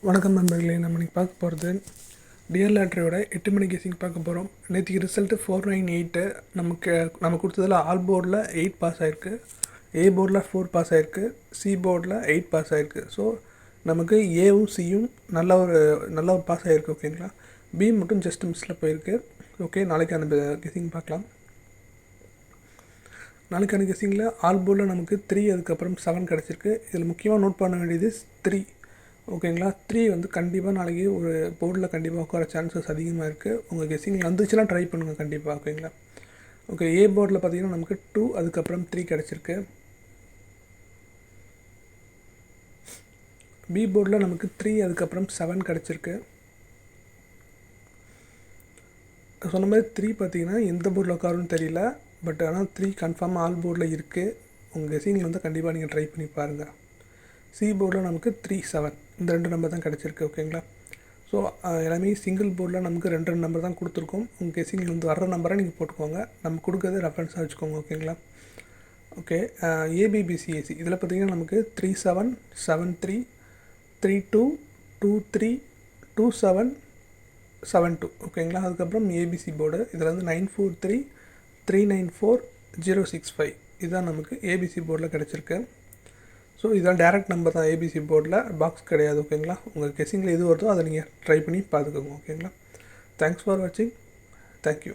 வணக்கம் நண்பர்களே. நம்ம இன்றைக்கி பார்க்க போகிறது டியர் லாட்ரியோட 8 மணி கெஸிங் பார்க்க போகிறோம். நேற்றுக்கு ரிசல்ட்டு 498. நம்ம கொடுத்ததில் ஆல் போர்டில் 8 பாஸ் ஆகிருக்கு, ஏ போர்டில் 4 பாஸ் ஆகிருக்கு, சி போர்டில் 8 பாஸ் ஆகிருக்கு. ஸோ நமக்கு ஏவும் சியும் நல்ல ஒரு பாஸ் ஆகிருக்கு. ஓகேங்களா. பி மட்டும் ஜஸ்ட் மிஸ்ஸில் போயிருக்கு. ஓகே, நாளைக்கு அந்த கெஸிங் பார்க்கலாம். நாளைக்கான கெஸிங்கில் ஆல் போர்டில் நமக்கு 3 அதுக்கப்புறம் 7 கிடச்சிருக்கு. இதில் முக்கியமாக நோட் பண்ண வேண்டியது 3. ஓகேங்களா. 3 வந்து கண்டிப்பாக நாளைக்கு ஒரு போர்டில் கண்டிப்பாக உட்கார சான்சஸ் அதிகமாக இருக்குது. உங்கள் கெஸிங்கில் வந்துச்சுன்னா ட்ரை பண்ணுங்கள் கண்டிப்பாக. ஓகேங்களா. ஓகே, ஏ போர்டில் பார்த்தீங்கன்னா நமக்கு 2 அதுக்கப்புறம் 3 கிடச்சிருக்கு. பி போர்டில் நமக்கு 3 அதுக்கப்புறம் 7 கிடச்சிருக்கு. சொன்ன மாதிரி 3 பார்த்தீங்கன்னா எந்த போர்டில் உட்காருன்னு தெரியல, பட் ஆனால் 3 கன்ஃபார்மாக ஆல் போர்டில் இருக்குது. உங்கள் கெஸிங்கில் வந்து கண்டிப்பாக நீங்கள் ட்ரை பண்ணி பாருங்கள். சி போர்டில் நமக்கு 3, 7 இந்த 2 நம்பர் தான் கிடச்சிருக்கு. ஓகேங்களா. ஸோ எல்லாமே சிங்கிள் போர்டில் நமக்கு 2 நம்பர் தான் கொடுத்துருக்கோம். உங்கள் கெஸிங்கில் வந்து வர்ற நம்பரை நீங்கள் போட்டுக்கோங்க. நம்ம கொடுக்குறது ரெஃபரன்ஸாக வச்சுக்கோங்க. ஓகேங்களா. ஓகே, ஏபிபிசிஏசி இதில் பார்த்தீங்கன்னா நமக்கு 3, 7, 7, 3, 3, 2, 2, 3, 2, 7, 7, 2. ஓகேங்களா. அதுக்கப்புறம் ஏபிசி போர்டு இதில் வந்து 9, 4, 3, 3, 9, 4, 0, 6, 5 இதுதான் நமக்கு ஏபிசி போர்டில் கிடச்சிருக்கு. ஸோ இதெல்லாம் டேரக்ட் நம்பர் தான். ஏபிசி போர்டில் பாக்ஸ் கிடையாது. ஓகேங்களா. உங்கள் கெஸிங்கில் எது வருதோ அதை நீங்கள் ட்ரை பண்ணி பார்த்துக்கோங்க. ஓகேங்களா. தேங்க்ஸ் ஃபார் வாட்சிங். தேங்க்யூ.